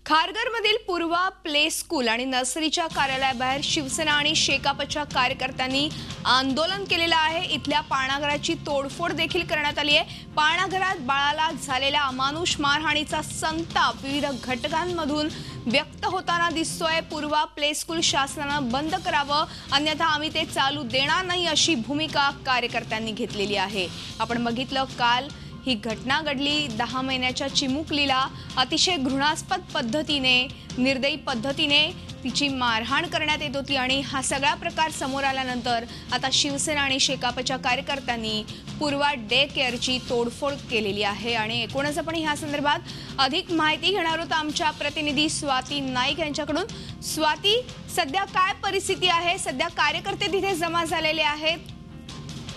खारघरमधील पूर्वा play school आणि नर्सरीच्या कार्यालयाबाहेर शिवसेना आणि शेकापच्या कार्यकर्त्यांनी आंदोलन केलेलं आहे। इथल्या पाळणाघराची तोडफोड देखील करण्यात आली आहे। पाळणाघरात बाळाला झालेल्या अमानुष मारहाणीचा संताप विविध घटकांमधून व्यक्त होताना दिसतोय। पूर्वा प्ले स्कूल शासनाने बंद करावं, अन्यथा आम्ही ते चालू देणार नाही अशी भूमिका कार्यकर्त्यांनी घेतलेली आहे। आपण बघितलं काल ही घटना घडली। 10 महिन्याच्या चिमुकलीला अतिशय घृणास्पद पद्धतीने, निर्दयी पद्धतीने तिची मारहाण करण्यात येत होती आणि हा सगळा प्रकार समोर आल्यानंतर आता शिवसेना आणि शेकापच्या कार्यकर्त्यांनी पूर्वा डे केअरची तोडफोड केलेली आहे। आणि एकूणच आपण ह्या संदर्भात अधिक माहिती घेणार आहोत आमच्या प्रतिनिधी स्वाती नाईक यांच्याकडून। स्वाती, सध्या काय परिस्थिती आहे? सध्या कार्यकर्ते तिथे जमा झालेले आहेत,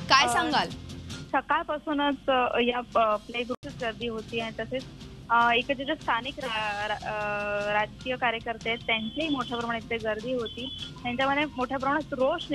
काय सांगाल? सकाळपासूनच या प्ले ग्रुपची गर्दी होती आणि तसेच इकडचे जे स्थानिक राजकीय कार्यकर्ते आहेत त्यांचीही मोठ्या प्रमाणात इथे गर्दी होती। त्यांच्यामध्ये मोठ्या प्रमाणात रोष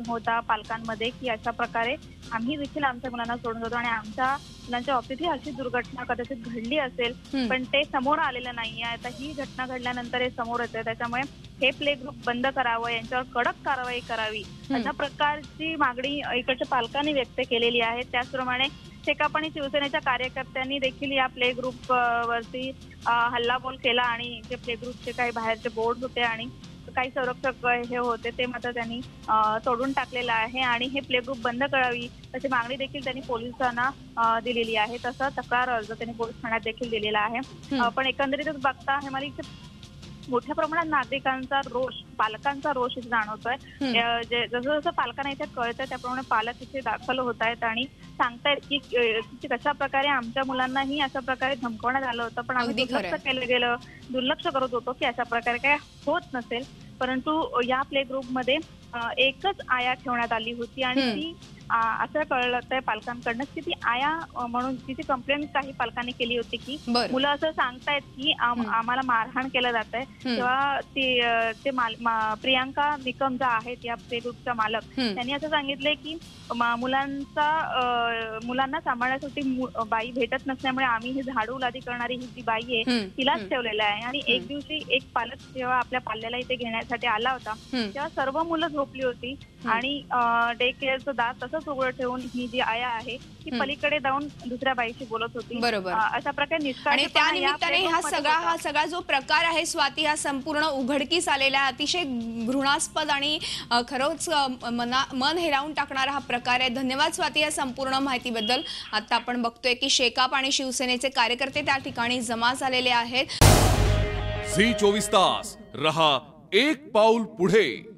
होता पालकांमध्ये की अशा प्रकारे आम्ही देखील आमच्या मुलांना सोडून जातो आणि आमच्या मुलांच्या बाबतीत ही अशी दुर्घटना कदाचित घडली असेल, पण ते समोर आलेलं नाहीये। आता ही घटना घडल्यानंतर हे समोर येते, त्याच्यामुळे हे प्ले ग्रुप बंद करावं, यांच्यावर कडक कारवाई करावी अशा प्रकारची मागणी इकडच्या पालकांनी व्यक्त केलेली आहे। त्याचप्रमाणे शेकाप आणि शिवसेनेच्या कार्यकर्त्यांनी देखील या प्ले ग्रुप वरती हल्लाबोल केला आणि जे प्ले ग्रुपचे काही बाहेरचे बोर्ड होते आणि काही संरक्षक हे होते ते मात्र त्यांनी तोडून टाकलेलं आहे आणि हे प्ले ग्रुप बंद करावी अशी मागणी देखील त्यांनी पोलिसांना दिलेली आहे। तसा तक्रार अर्ज त्यांनी पोलीस ठाण्यात देखील दिलेला आहे। पण एकंदरीतच बघता हे मला मोठ्या प्रमाणात नागरिकांचा रोष, पालकांचा रोष इथे जाणवतोय। जसं जसं पालकांना इथे कळतंय त्याप्रमाणे पालक इथे दाखल होत आहेत आणि सांगतायत की कशा प्रकारे आमच्या मुलांनाही अशा प्रकारे धमकवण्यात आलं होतं, पण आम्ही दुर्लक्ष करत होतो की अशा प्रकारे काय होत नसेल। परंतु या प्ले ग्रुपमध्ये एकच आया ठेवण्यात आली होती आणि ती असं कळलंय पालकांकडनं की ती आया म्हणून तिची कंप्लेंट काही पालकांनी केली होती की मुलं असं सांगतायत की आम्हाला मारहाण केलं जात आहे। तेव्हा ते प्रियांका निकम ज्या आहेत या प्ले ग्रुपच्या मालक, त्यांनी असं सांगितलंय की मुलांना सांभाळण्यासाठी बाई भेटत नसल्यामुळे आम्ही ही झाडू लादी करणारी ही जी बाई आहे तिलाच ठेवलेलं आहे। आणि एक दिवशी एक पालक जेव्हा आपल्या पाल्याला इथे घेण्यासाठी आला होता तेव्हा सर्व मुलं झोपली होती आणि डे केअरचं दार तसंच उघडं ठेवून ही जी आया आहे ती पलीकडे जाऊन दुसऱ्या बाईशी बोलत होती। अशा प्रकारे आणि त्या निमित्ताने हा सगळा जो प्रकार आहे स्वाती, हा संपूर्ण उघडकीस आलेला आहे। अतिशय घृणास्पद आणि खरंच मन हेलावून टाकणारा हा प्रकार आहे। धन्यवाद स्वाती या संपूर्ण माहितीबद्दल। आता आपण बघतोय की शेकाप आणि शिवसेनेचे कार्यकर्ते त्या ठिकाणी जमा झालेले आहेत। झी 24 तास रहा एक पाऊल पुढे।